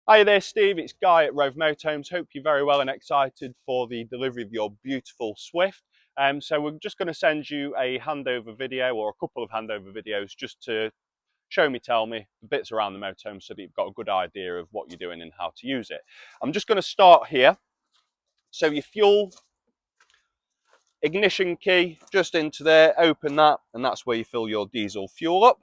Hi there, Steve. It's Guy at Rove Motorhomes. Hope you're very well and excited for the delivery of your beautiful Swift. So we're just going to send you a handover video or a couple of handover videos just to show me, tell me the bits around the motorhome so that you've got a good idea of what you're doing and how to use it. I'm just going to start here. So your fuel ignition key just into there, open that, and that's where you fill your diesel fuel up.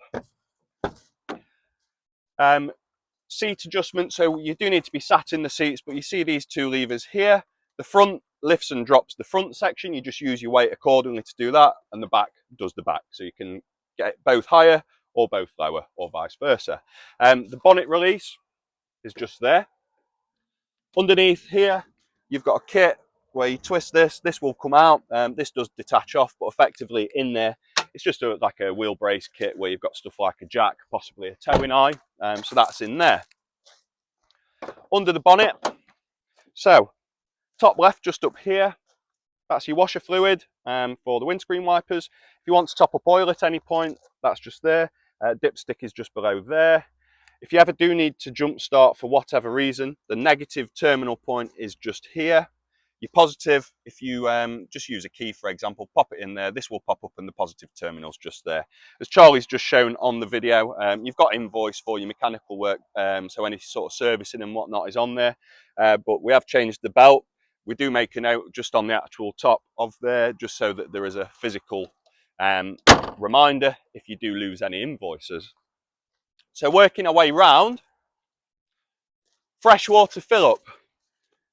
Seat adjustment, so you do need to be sat in the seats, but you see these two levers here. The front lifts and drops the front section, you just use your weight accordingly to do that, and the back does the back, so you can get both higher or both lower or vice versa. The bonnet release is just there. Underneath here you've got a kit where you twist this will come out. This does detach off, but effectively in there it's just like a wheel brace kit where you've got stuff like a jack, possibly a towing eye, so that's in there. Under the bonnet, so top left just up here, that's your washer fluid for the windscreen wipers. If you want to top up oil at any point, that's just there. Dipstick is just below there. If you ever do need to jump start for whatever reason, the negative terminal point is just here. Your positive, if you just use a key, for example, pop it in there, this will pop up and the positive terminal's just there. As Charlie's just shown on the video, you've got invoice for your mechanical work, so any sort of servicing and whatnot is on there. But we have changed the belt. We do make a note just on the actual top of there, just so that there is a physical reminder if you do lose any invoices. So working our way round, freshwater fill up.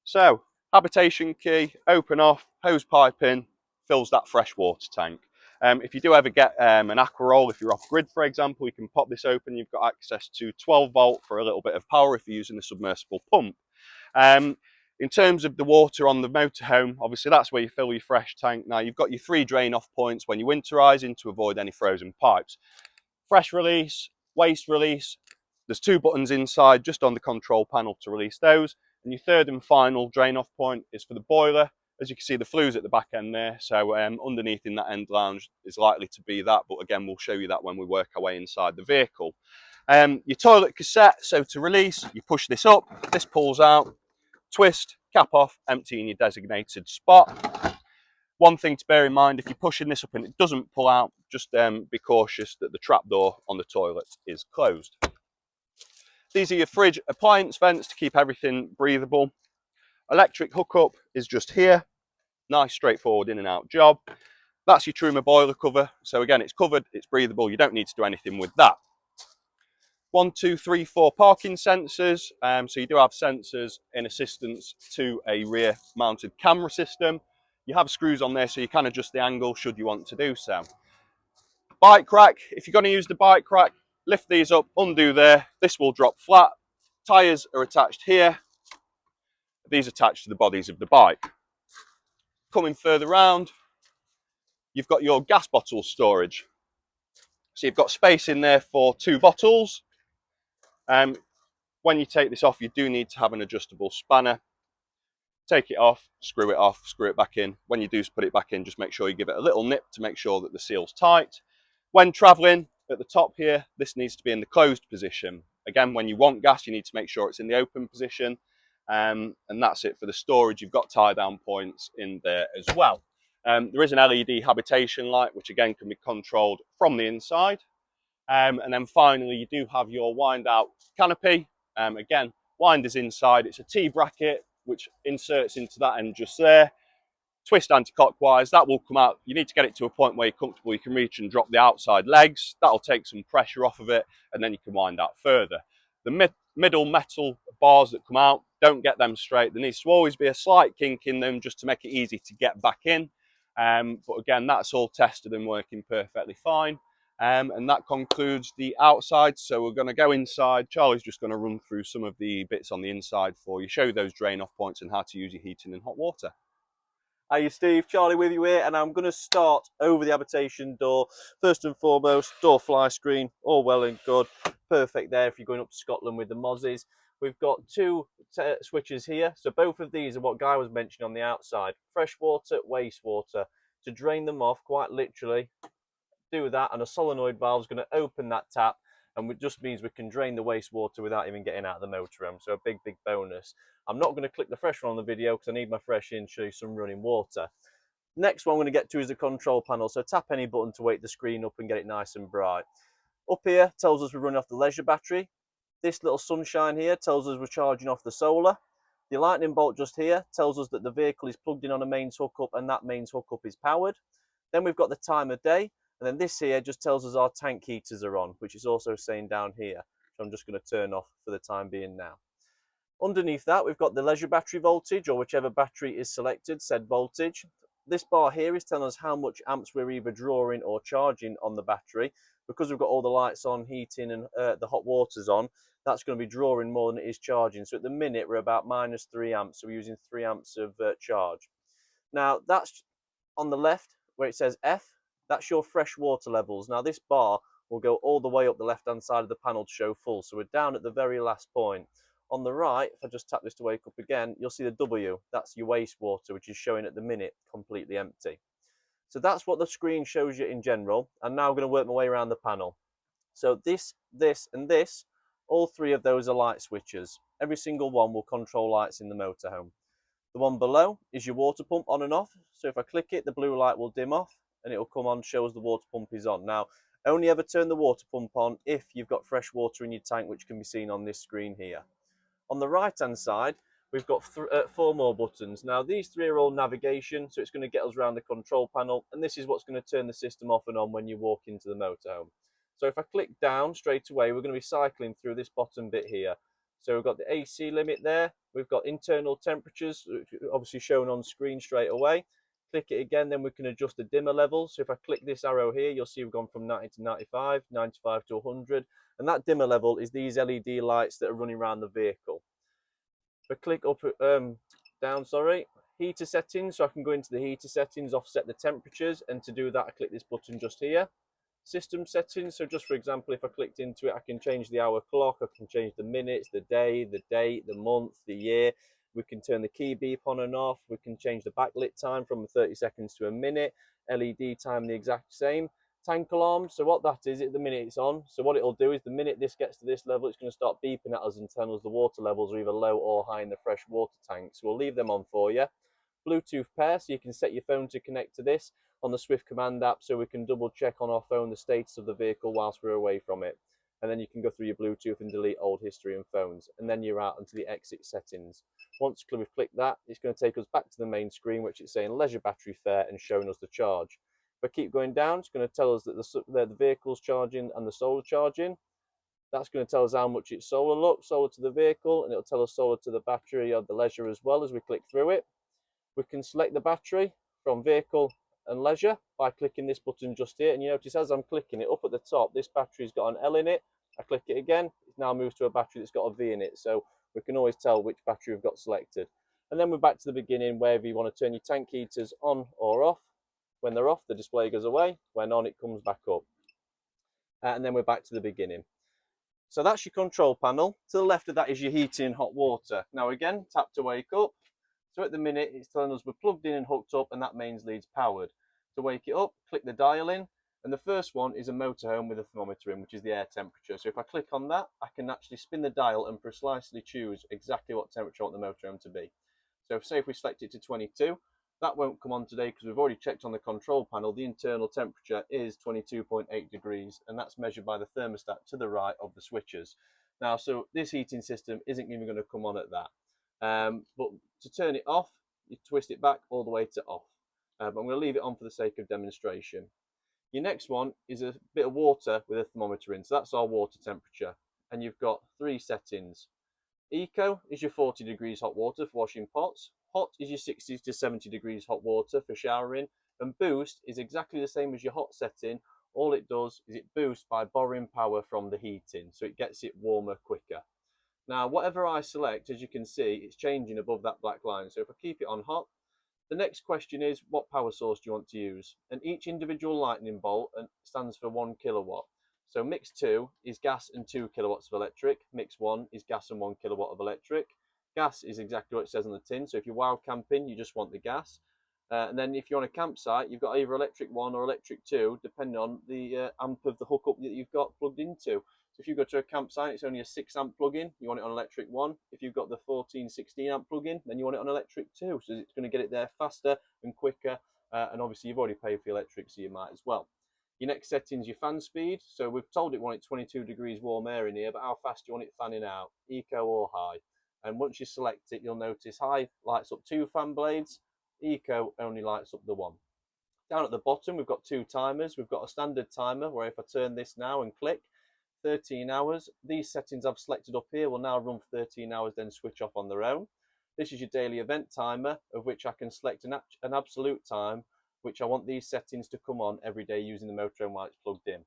So habitation key, open off, hose pipe in, fills that freshwater tank. If you do ever get an aqua roll, if you're off grid for example, you can pop this open, you've got access to 12 volt for a little bit of power if you're using the submersible pump. In terms of the water on the motorhome, obviously that's where you fill your fresh tank. Now you've got your 3 drain off points when you're winterizing to avoid any frozen pipes. Fresh release, waste release. There's 2 buttons inside just on the control panel to release those. And your third and final drain off point is for the boiler. As you can see, the flue's at the back end there, so underneath in that end lounge is likely to be that, but again we'll show you that when we work our way inside the vehicle. Your toilet cassette, so to release, you push this up, this pulls out, twist, cap off, empty in your designated spot. One thing to bear in mind, if you're pushing this up and it doesn't pull out, just be cautious that the trapdoor on the toilet is closed. These are your fridge appliance vents to keep everything breathable. Electric hookup is just here. Nice straightforward in and out job. That's your Truma boiler cover. So again, it's covered, it's breathable. You don't need to do anything with that. 1, 2, 3, 4 parking sensors. So you do have sensors in assistance to a rear mounted camera system. You have screws on there so you can adjust the angle should you want to do so. Bike rack, if you're going to use the bike rack, lift these up, undo there. This will drop flat. Tyres are attached here. These attached to the bodies of the bike. Coming further round, you've got your gas bottle storage. So you've got space in there for 2 bottles. When you take this off, you do need to have an adjustable spanner. Take it off, screw it back in. When you do put it back in, just make sure you give it a little nip to make sure that the seal's tight. When traveling, at the top here, this needs to be in the closed position. Again, when you want gas, you need to make sure it's in the open position. And that's it for the storage. You've got tie down points in there as well. There is an LED habitation light, which again can be controlled from the inside. And then finally, you do have your wind out canopy. Again, wind is inside. It's a T-bracket, which inserts into that end just there. Twist anti-clockwise, that will come out. You need to get it to a point where you're comfortable. You can reach and drop the outside legs. That'll take some pressure off of it, and then you can wind out further. The middle metal bars that come out, don't get them straight. There needs to always be a slight kink in them just to make it easy to get back in. But again, that's all tested and working perfectly fine. And that concludes the outside. So we're going to go inside. Charlie's just going to run through some of the bits on the inside for you, show you those drain off points and how to use your heating and hot water. Hi, Steve. Charlie with you here, and I'm going to start over the habitation door. First and foremost, door fly screen, all well and good. Perfect there if you're going up to Scotland with the Mozzies. We've got 2 switches here. So both of these are what Guy was mentioning on the outside. Freshwater, wastewater. To drain them off, quite literally, do that, and a solenoid valve is going to open that tap. and it just means we can drain the wastewater without even getting out of the motorhome. So a big bonus. I'm not going to click the fresh one on the video because I need my fresh in to show you some running water. Next one I'm going to get to is the control panel. So tap any button to wake the screen up and get it nice and bright. Up here tells us we're running off the leisure battery. This little sunshine here tells us we're charging off the solar. The lightning bolt just here tells us that the vehicle is plugged in on a mains hookup and that mains hookup is powered. Then we've got the time of day, and then this here just tells us our tank heaters are on, which is also saying down here. So I'm just going to turn off for the time being now. Underneath that, we've got the leisure battery voltage, or whichever battery is selected, said voltage. This bar here is telling us how much amps we're either drawing or charging on the battery. Because we've got all the lights on, heating, and the hot water's on, that's going to be drawing more than it is charging. So at the minute, we're about -3 amps, so we're using 3 amps of charge. Now, that's on the left where it says F, that's your fresh water levels. Now, this bar will go all the way up the left-hand side of the panel to show full, so we're down at the very last point. On the right, if I just tap this to wake up again, you'll see the W. That's your wastewater, which is showing at the minute completely empty. So that's what the screen shows you in general. I'm now going to work my way around the panel. So this, and this, all three of those are light switches. Every single one will control lights in the motorhome. The one below is your water pump on and off. So if I click it, the blue light will dim off and it will come on, shows the water pump is on. Now, only ever turn the water pump on if you've got fresh water in your tank, which can be seen on this screen here. On the right-hand side, we've got 4 more buttons. Now, these 3 are all navigation, so it's going to get us around the control panel, and this is what's going to turn the system off and on when you walk into the motorhome. So if I click down straight away, we're going to be cycling through this bottom bit here. So we've got the AC limit there, we've got internal temperatures, obviously shown on screen straight away. Click it again, then we can adjust the dimmer level. So if I click this arrow here, you'll see we've gone from 90 to 95, 95 to 100. And that dimmer level is these LED lights that are running around the vehicle. If I click up, down, heater settings, so I can go into the heater settings, offset the temperatures, and to do that, I click this button just here. System settings, so just for example, if I clicked into it, I can change the hour clock, I can change the minutes, the day, the date, the month, the year. We can turn the key beep on and off. We can change the backlit time from 30 seconds to a minute. LED time the exact same. Tank alarm, so what that is, at the minute it's on. So what it'll do is the minute this gets to this level, it's going to start beeping at us and telling us the water levels are either low or high in the fresh water tank. So we'll leave them on for you. Bluetooth pair, so you can set your phone to connect to this on the Swift Command app, so we can double check on our phone the status of the vehicle whilst we're away from it. And then you can go through your Bluetooth and delete old history and phones. And then you're out into the exit settings. Once we've clicked that, it's going to take us back to the main screen, which is saying leisure battery fair and showing us the charge. If I keep going down, it's going to tell us that the vehicle's charging and the solar charging. That's going to tell us how much it's solar to the vehicle, and it'll tell us solar to the battery of the leisure as well as we click through it. We can select the battery from vehicle and leisure by clicking this button just here, and you notice as I'm clicking it up at the top, this battery's got an L in it. I click it again, it now moves to a battery that's got a V in it, so we can always tell which battery we've got selected. And then we're back to the beginning, wherever you want to turn your tank heaters on or off. When they're off, the display goes away. When on, it comes back up. And then we're back to the beginning. So that's your control panel. To the left of that is your heating and hot water. Now again, tap to wake up. So at the minute, it's telling us we're plugged in and hooked up and that mains lead's powered. To wake it up, click the dial in. And the first one is a motorhome with a thermometer in, which is the air temperature. So if I click on that, I can actually spin the dial and precisely choose exactly what temperature I want the motorhome to be. So say if we select it to 22, that won't come on today because we've already checked on the control panel. The internal temperature is 22.8 degrees, and that's measured by the thermostat to the right of the switches. Now, so this heating system isn't even going to come on at that. But to turn it off, you twist it back all the way to off. But I'm going to leave it on for the sake of demonstration. Your next one is a bit of water with a thermometer in. So that's our water temperature. And you've got 3 settings. Eco is your 40 degrees hot water for washing pots. Hot is your 60 to 70 degrees hot water for showering. And boost is exactly the same as your hot setting. All it does is it boosts by borrowing power from the heating. So it gets it warmer quicker. Now, whatever I select, as you can see, it's changing above that black line. So if I keep it on hot, the next question is, what power source do you want to use? And each individual lightning bolt stands for 1 kilowatt. So mix 2 is gas and 2 kilowatts of electric. Mix 1 is gas and 1 kilowatt of electric. Gas is exactly what it says on the tin. So if you're wild camping, you just want the gas. And then if you're on a campsite, you've got either electric 1 or electric 2, depending on the amp of the hookup that you've got plugged into. If you go to a campsite, it's only a 6 amp plug-in, you want it on electric 1. If you've got the 14-16 amp plug-in, then you want it on electric 2. So it's going to get it there faster and quicker. And obviously you've already paid for the electric, so you might as well. Your next setting is your fan speed. So we've told it we want it 22 degrees warm air in here, but how fast do you want it fanning out, eco or high? And once you select it, you'll notice high lights up 2 fan blades, eco only lights up the 1. Down at the bottom, we've got 2 timers. We've got a standard timer where if I turn this now and click, 13 hours. These settings I've selected up here will now run for 13 hours, then switch off on their own. This is your daily event timer, of which I can select an absolute time, which I want these settings to come on every day using the motorhome while it's plugged in.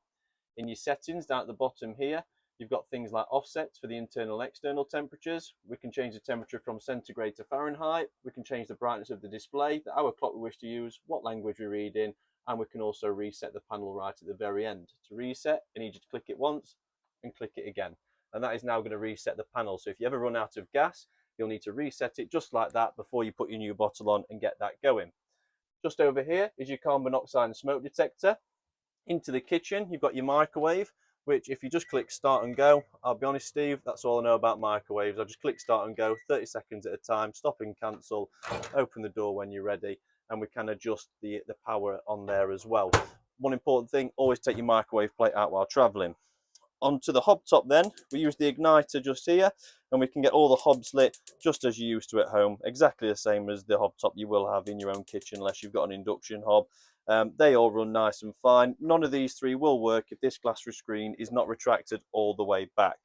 In your settings down at the bottom here, you've got things like offsets for the internal and external temperatures. We can change the temperature from centigrade to Fahrenheit. We can change the brightness of the display, the hour clock we wish to use, what language we read in, and we can also reset the panel right at the very end. To reset, I need you to click it once and click it again. And that is now going to reset the panel. So if you ever run out of gas, you'll need to reset it just like that before you put your new bottle on and get that going. Just over here is your carbon monoxide and smoke detector. Into the kitchen, you've got your microwave, which if you just click start and go, I'll be honest, Steve, that's all I know about microwaves. I just click start and go, 30 seconds at a time, stop and cancel, open the door when you're ready, and we can adjust the power on there as well. One important thing, always take your microwave plate out while traveling. Onto the hob top then, we use the igniter just here, and we can get all the hobs lit just as you used to at home, exactly the same as the hob top you will have in your own kitchen unless you've got an induction hob. They all run nice and fine. None of these 3 will work if this glass screen is not retracted all the way back.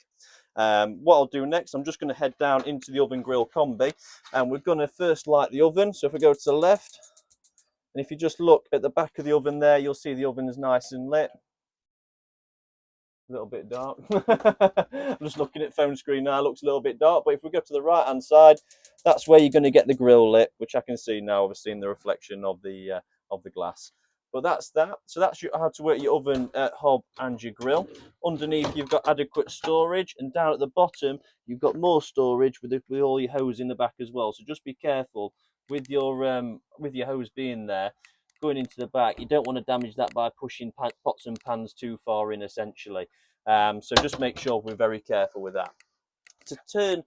What I'll do next, I'm just going to head down into the oven grill combi, and we're going to first light the oven. So if we go to the left, and if you just look at the back of the oven there, you'll see the oven is nice and lit. A little bit dark. I'm just looking at phone screen now, it looks a little bit dark, but if we go to the right hand side, that's where you're going to get the grill lit, which I can see now, obviously in the reflection of the glass. But that's that. So that's how to work your oven, hob and your grill. Underneath you've got adequate storage, and down at the bottom you've got more storage with all your hose in the back as well. So just be careful with your hose being there. Going into the back, you don't want to damage that by pushing pots and pans too far in, essentially. So just make sure we're very careful with that. To turn,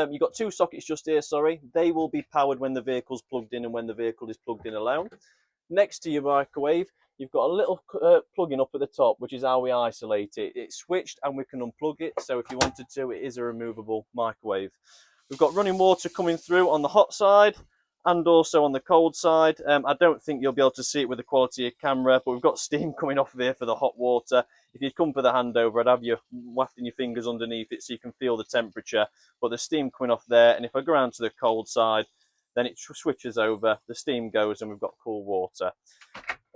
you've got 2 sockets just here, sorry. They will be powered when the vehicle's plugged in and when the vehicle is plugged in alone. Next to your microwave, you've got a little plug-in up at the top, which is how we isolate it. It's switched and we can unplug it, so if you wanted to, it is a removable microwave. We've got running water coming through on the hot side and also on the cold side. I don't think you'll be able to see it with the quality of camera, but we've got steam coming off of here for the hot water. If you'd come for the handover, I'd have you wafting your fingers underneath it so you can feel the temperature, but the steam coming off there, and if I go around to the cold side, then it switches over, the steam goes, and we've got cool water.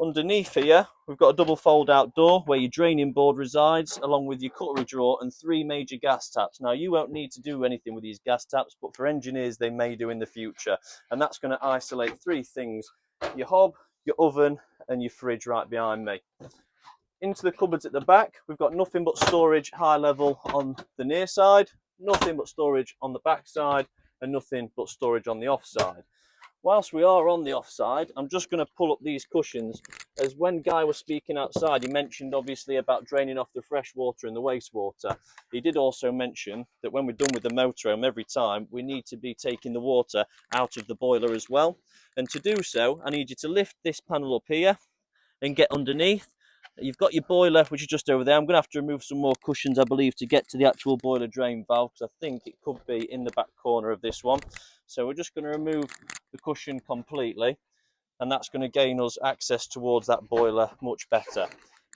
Underneath here, we've got a double fold-out door where your draining board resides, along with your cutlery drawer and 3 major gas taps. Now, you won't need to do anything with these gas taps, but for engineers, they may do in the future. And that's going to isolate 3 things: your hob, your oven, and your fridge right behind me. Into the cupboards at the back, we've got nothing but storage high level on the near side, nothing but storage on the back side, and nothing but storage on the off side. Whilst we are on the offside, I'm just going to pull up these cushions, as when Guy was speaking outside, he mentioned obviously about draining off the fresh water and the wastewater. He did also mention that when we're done with the motorhome, every time we need to be taking the water out of the boiler as well. And to do so, I need you to lift this panel up here and get underneath. You've got your boiler, which is just over there. I'm going to have to remove some more cushions, I believe, to get to the actual boiler drain valve, because I think it could be in the back corner of this one. So we're just going to remove the cushion completely, and that's going to gain us access towards that boiler much better.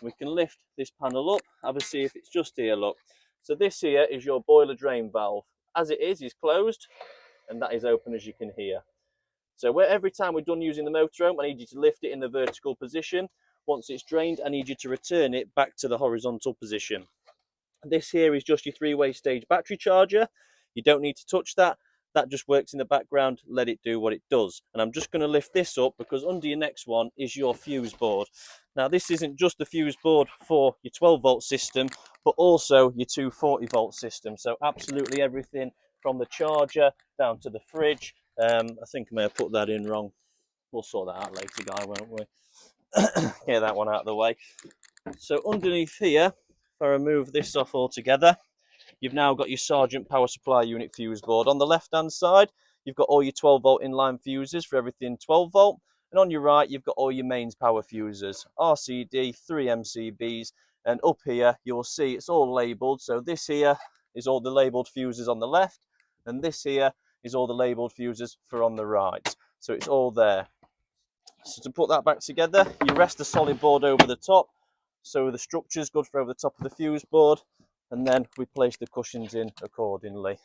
We can lift this panel up, have a see if it's just here, look. So this here is your boiler drain valve. As it is closed, and that is open, as you can hear. So every time we're done using the motorhome, I need you to lift it in the vertical position. Once it's drained, I need you to return it back to the horizontal position. This here is just your 3-way stage battery charger. You don't need to touch that. That just works in the background. Let it do what it does. And I'm just going to lift this up because under your next one is your fuse board. Now, this isn't just the fuse board for your 12-volt system, but also your 240-volt system. So absolutely everything from the charger down to the fridge. I think I may have put that in wrong. We'll sort that out later, Guy, won't we? Get that one out of the way. So underneath here, if I remove this off altogether, you've now got your Sergeant power supply unit fuse board. On the left hand side, you've got all your 12 volt inline fuses for everything 12 volt. And on your right, you've got all your mains power fuses, RCD, 3 MCBs. And up here, you'll see it's all labelled. So this here is all the labelled fuses on the left. And this here is all the labelled fuses for on the right. So it's all there. So to put that back together, you rest the solid board over the top. So the structure's good for over the top of the fuse board. And then we place the cushions in accordingly.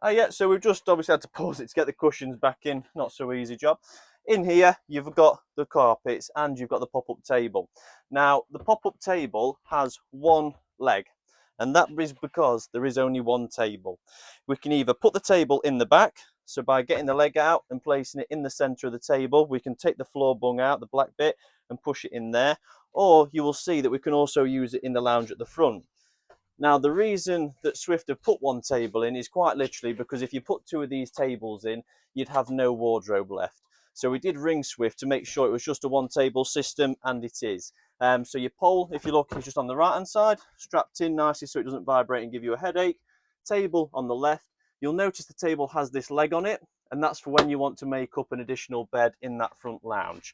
Yeah, so we've just obviously had to pause it to get the cushions back in. Not so easy job. In here, you've got the carpets and you've got the pop-up table. Now, the pop-up table has one leg, and that is because there is only one table. We can either put the table in the back, so by getting the leg out and placing it in the centre of the table, we can take the floor bung out, the black bit, and push it in there. Or you will see that we can also use it in the lounge at the front. Now, the reason that Swift have put one table in is quite literally because if you put two of these tables in, you'd have no wardrobe left. So we did ring Swift to make sure it was just a one table system, and it is. So your pole, if you look, is just on the right hand side, strapped in nicely so it doesn't vibrate and give you a headache. Table on the left. You'll notice the table has this leg on it, and that's for when you want to make up an additional bed in that front lounge.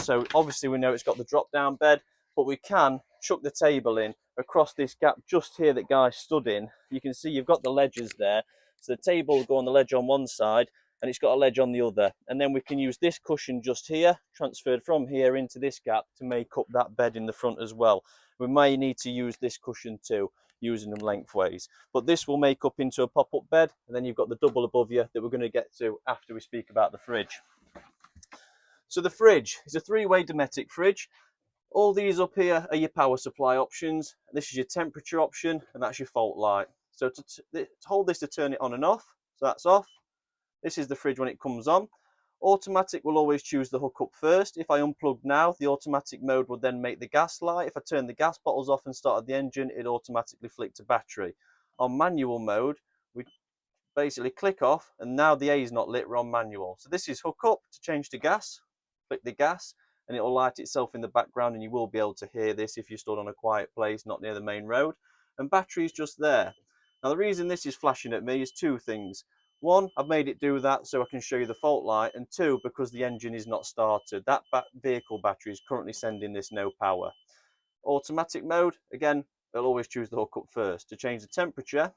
So obviously we know it's got the drop down bed, but we can chuck the table in across this gap just here that Guy stood in. You can see you've got the ledges there. So the table will go on the ledge on one side and it's got a ledge on the other. And then we can use this cushion just here, transferred from here into this gap to make up that bed in the front as well. We may need to use this cushion too, using them lengthways. But this will make up into a pop-up bed, and then you've got the double above you that we're going to get to after we speak about the fridge. So the fridge is a 3-way Dometic fridge. All these up here are your power supply options. This is your temperature option, and that's your fault light. So to hold this to turn it on and off, so that's off. This is the fridge when it comes on. Automatic will always choose the hookup first. If I unplug now, the automatic mode will then make the gas light. If I turn the gas bottles off and started the engine, it automatically flick to battery. On manual mode, we basically click off, and now the A is not lit, we're on manual. So this is hook up to change to gas. Click the gas, and it will light itself in the background, and you will be able to hear this if you're stood on a quiet place, not near the main road. And battery is just there. Now the reason this is flashing at me is two things. One, I've made it do that so I can show you the fault light, and two, because the engine is not started. That vehicle battery is currently sending this no power. Automatic mode, again, it'll always choose the hookup first. To change the temperature,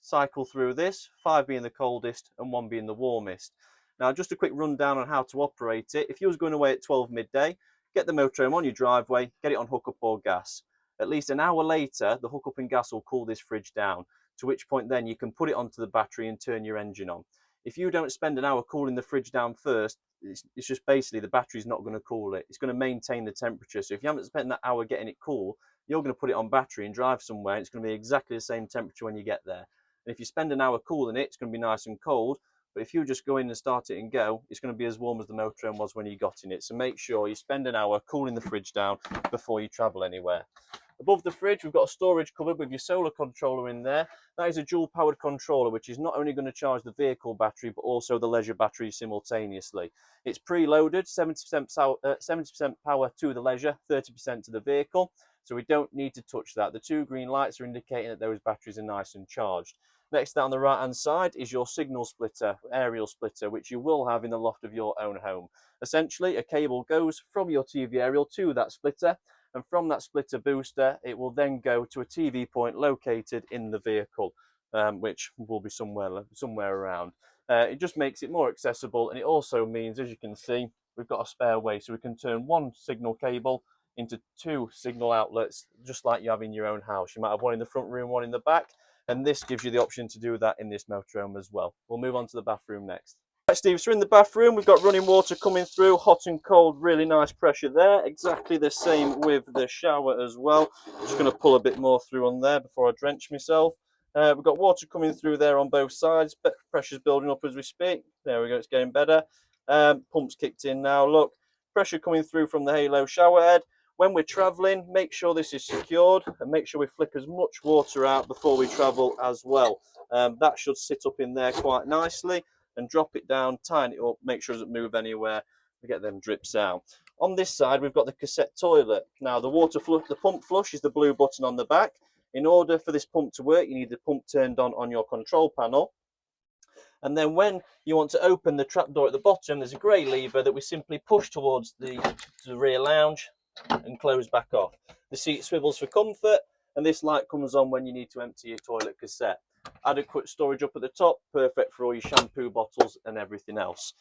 cycle through this, 5 being the coldest and 1 being the warmest. Now, just a quick rundown on how to operate it. If you was going away at 12 midday, get the motorhome on your driveway, get it on hookup or gas. At least an hour later, the hookup and gas will cool this fridge down, to which point then you can put it onto the battery and turn your engine on. If you don't spend an hour cooling the fridge down first, it's just basically the battery's not going to cool it. It's going to maintain the temperature. So if you haven't spent that hour getting it cool, you're going to put it on battery and drive somewhere. It's going to be exactly the same temperature when you get there. And if you spend an hour cooling it, it's going to be nice and cold. But if you just go in and start it and go, it's going to be as warm as the motorhome was when you got in it. So make sure you spend an hour cooling the fridge down before you travel anywhere. Above the fridge, we've got a storage cupboard with your solar controller in there. That is a dual-powered controller, which is not only going to charge the vehicle battery, but also the leisure battery simultaneously. It's preloaded, 70% power to the leisure, 30% to the vehicle. So we don't need to touch that. The two green lights are indicating that those batteries are nice and charged. Next to that on the right-hand side is your signal splitter, aerial splitter, which you will have in the loft of your own home. Essentially, a cable goes from your TV aerial to that splitter, and from that splitter booster, it will then go to a TV point located in the vehicle, which will be somewhere around. It just makes it more accessible, and it also means, as you can see, we've got a spare way, so we can turn one signal cable into 2 signal outlets, just like you have in your own house. You might have one in the front room, one in the back, and this gives you the option to do that in this motorhome as well. We'll move on to the bathroom next. Right, Steve, so in the bathroom, we've got running water coming through, hot and cold, really nice pressure there. Exactly the same with the shower as well. Just going to pull a bit more through on there before I drench myself. We've got water coming through there on both sides, but pressure's building up as we speak. There we go, it's getting better. Pump's kicked in now, look. Pressure coming through from the Halo shower head. When we're travelling, make sure this is secured and make sure we flick as much water out before we travel as well. That should sit up in there quite nicely, and drop it down, tighten it up, make sure it doesn't move anywhere to get them drips out. On this side, we've got the cassette toilet. Now, the pump flush is the blue button on the back. In order for this pump to work, you need the pump turned on your control panel. And then when you want to open the trapdoor at the bottom, there's a grey lever that we simply push towards the rear lounge and close back off. The seat swivels for comfort, and this light comes on when you need to empty your toilet cassette. Adequate storage up at the top, perfect for all your shampoo bottles and everything else.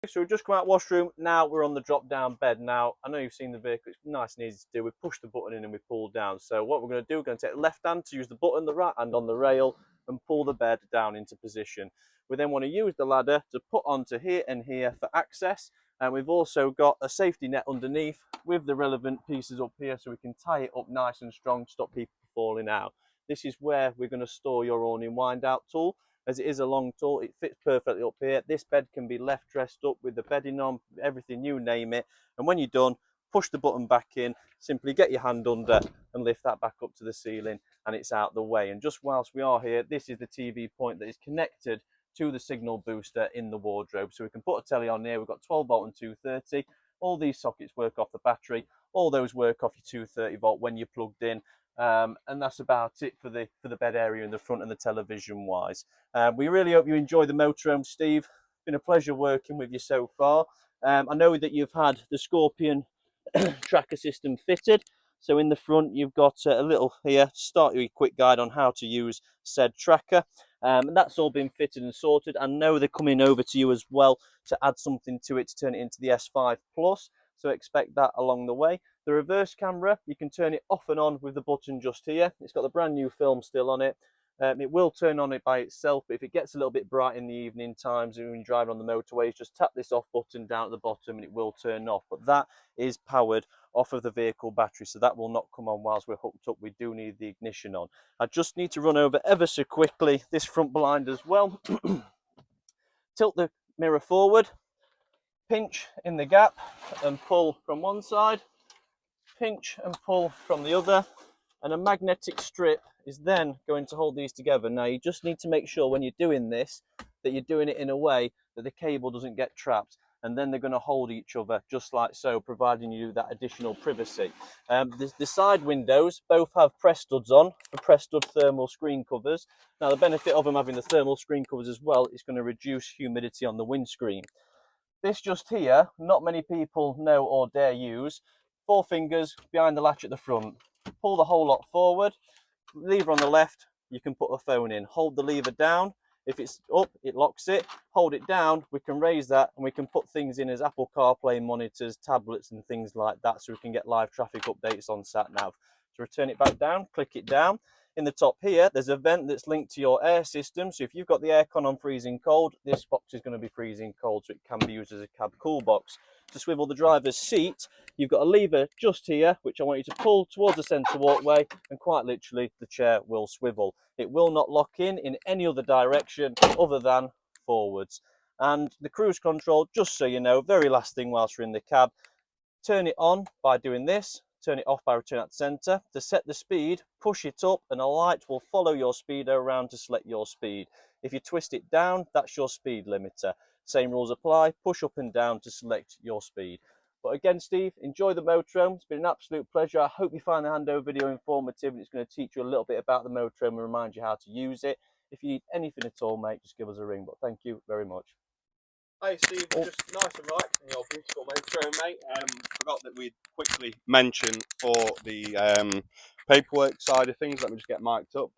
So we've just come out washroom, now we're on the drop down bed. Now, I know you've seen the vehicle, it's nice and easy to do. We push the button in and we pull down. So what we're going to do, we're going to take the left hand to use the button, the right hand on the rail, and pull the bed down into position. We then want to use the ladder to put onto here and here for access. And we've also got a safety net underneath with the relevant pieces up here so we can tie it up nice and strong to stop people falling out. This is where we're going to store your awning wind out tool. As it is a long tool, it fits perfectly up here. This bed can be left dressed up with the bedding on, everything, you name it. And when you're done, push the button back in, simply get your hand under and lift that back up to the ceiling, and it's out the way. And just whilst we are here, this is the TV point that is connected to the signal booster in the wardrobe. So we can put a telly on here. We've got 12 volt and 230. All these sockets work off the battery. All those work off your 230 volt when you're plugged in. And that's about it for the bed area in the front and the television wise. We really hope you enjoy the motorhome, Steve. It's been a pleasure working with you so far. I know that you've had the Scorpion tracker system fitted. So in the front, you've got a little here to start you a quick guide on how to use said tracker. And that's all been fitted and sorted. I know they're coming over to you as well to add something to it to turn it into the S5 Plus. So expect that along the way. The reverse camera, you can turn it off and on with the button just here. It's got the brand new film still on it. It will turn on it by itself, but if it gets a little bit bright in the evening times when you're driving on the motorways, just tap this off button down at the bottom and it will turn off. But that is powered off of the vehicle battery, so that will not come on whilst we're hooked up. We do need the ignition on. I just need to run over ever so quickly this front blind as well. Tilt the mirror forward, pinch in the gap and pull from one side, pinch and pull from the other, and a magnetic strip is then going to hold these together. Now you just need to make sure when you're doing this that you're doing it in a way that the cable doesn't get trapped, and then they're going to hold each other just like so, providing you that additional privacy. The side windows both have press studs on for press stud thermal screen covers. Now the benefit of them having the thermal screen covers as well is going to reduce humidity on the windscreen. This just here, not many people know or dare use. 4 fingers behind the latch at the front. Pull the whole lot forward. Lever on the left, you can put a phone in. Hold the lever down. If it's up, it locks it. Hold it down, we can raise that and we can put things in as Apple CarPlay monitors, tablets and things like that, so we can get live traffic updates on sat-nav. To return it back down, click it down. In the top here, there's a vent that's linked to your air system. So if you've got the aircon on freezing cold, this box is going to be freezing cold, so it can be used as a cab cool box. To swivel the driver's seat, you've got a lever just here, which I want you to pull towards the centre walkway, and quite literally, the chair will swivel. It will not lock in any other direction other than forwards. And the cruise control, just so you know, very last thing whilst we're in the cab, turn it on by doing this. Turn it off by returning at the centre. To set the speed, push it up and a light will follow your speedo around to select your speed. If you twist it down, that's your speed limiter. Same rules apply, push up and down to select your speed. But again, Steve, enjoy the motorhome. It's been an absolute pleasure. I hope you find the handover video informative and it's going to teach you a little bit about the motorhome and remind you how to use it. If you need anything at all, mate, just give us a ring. But thank you very much. Hey Steve, just nice and right in your beautiful motorhome, mate. Forgot that we'd quickly mention for the paperwork side of things. Let me just get mic'd up,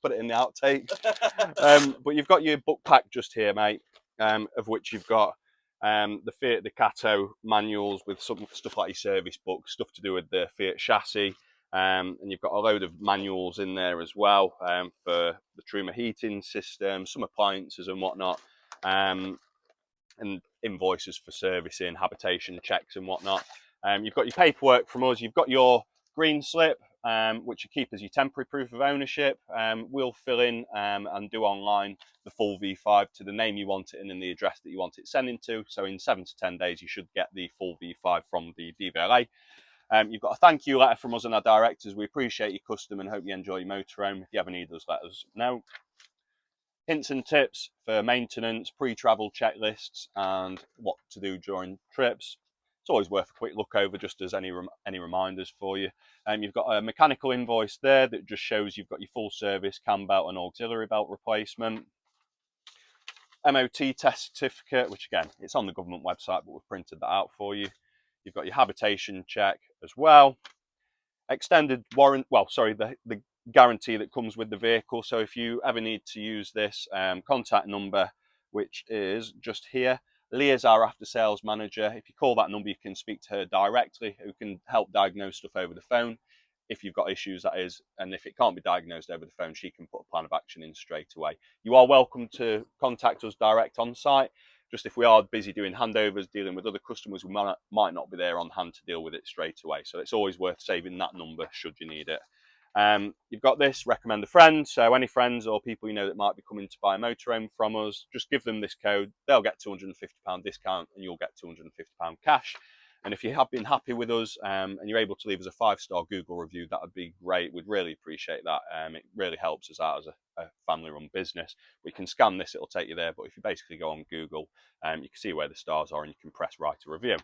put it in the outtakes. But you've got your book pack just here, mate, of which you've got the Fiat Ducato manuals with some stuff like your service book, stuff to do with the Fiat chassis, and you've got a load of manuals in there as well for the Truma heating system, some appliances and whatnot. And invoices for servicing, habitation checks and whatnot. You've got your paperwork from us. You've got your green slip, which you keep as your temporary proof of ownership. We'll fill in and do online the full V5 to the name you want it in and the address that you want it sending to. So in 7 to 10 days, you should get the full V5 from the DVLA. You've got a thank you letter from us and our directors. We appreciate your custom and hope you enjoy your motorhome. If you ever need us, let us know. Hints and tips for maintenance, pre-travel checklists and what to do during trips. it's always worth a quick look over, just as any reminders for you. You've got a mechanical invoice there that just shows you've got your full service cam belt and auxiliary belt replacement. MOT test certificate, which again, it's on the government website, but we've printed that out for you. You've got your habitation check as well. Extended warrant, well, sorry, the guarantee that comes with the vehicle. So if you ever need to use this, contact number, which is just here. Leah is our after sales manager. If you call that number, you can speak to her directly, who can help diagnose stuff over the phone. If you've got issues, that is, and if it can't be diagnosed over the phone, she can put a plan of action in straight away. You are welcome to contact us direct on site. Just if we are busy doing handovers, dealing with other customers, we might not be there on hand to deal with it straight away. So it's always worth saving that number should you need it. You've got this, recommend a friend. So any friends or people you know that might be coming to buy a motorhome from us, just give them this code. They'll get £250 discount and you'll get £250 cash. And if you have been happy with us and you're able to leave us a 5-star Google review, that would be great. We'd really appreciate that. It really helps us out as a family-run business. We can scan this, it'll take you there. But if you basically go on Google, you can see where the stars are and you can press write a review.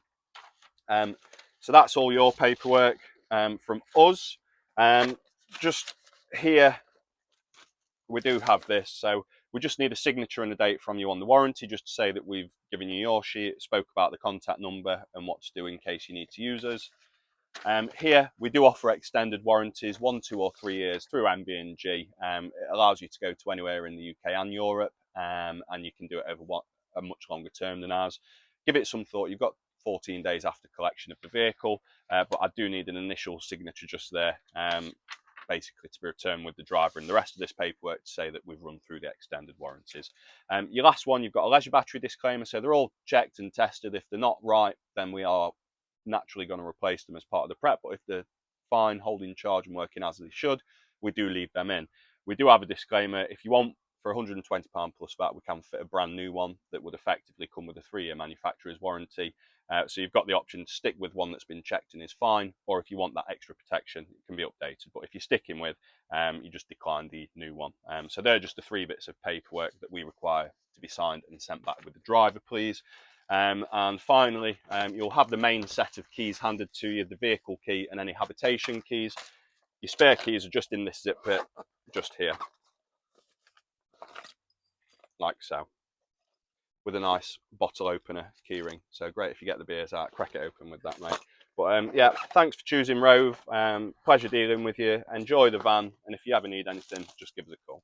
So that's all your paperwork from us. Just here, we do have this. So we just need a signature and a date from you on the warranty, just to say that we've given you your sheet, spoke about the contact number and what to do in case you need to use us. Here, we do offer extended warranties, 1, 2 or 3 years through MB&G. It allows you to go to anywhere in the UK and Europe, and you can do it over a much longer term than ours. Give it some thought. You've got 14 days after collection of the vehicle, but I do need an initial signature just there, basically to be returned with the driver, and the rest of this paperwork to say that we've run through the extended warranties. Your last one, you've got a leisure battery disclaimer, so they're all checked and tested. If they're not right, then we are naturally going to replace them as part of the prep, but if they're fine, holding charge and working as they should, we do leave them in. We do have a disclaimer. If you want, for £120 plus VAT, we can fit a brand new one that would effectively come with a 3-year manufacturer's warranty. So you've got the option to stick with one that's been checked and is fine, or if you want that extra protection, it can be updated. But if you're sticking with, you just decline the new one. So they're just the 3 bits of paperwork that we require to be signed and sent back with the driver, please. And finally, you'll have the main set of keys handed to you, the vehicle key and any habitation keys. Your spare keys are just in this zip bit, just here, like so, with a nice bottle opener keyring. So great if you get the beers out, crack it open with that, mate. But yeah, thanks for choosing Rove. Pleasure dealing with you. Enjoy the van, and if you ever need anything, just give us a call.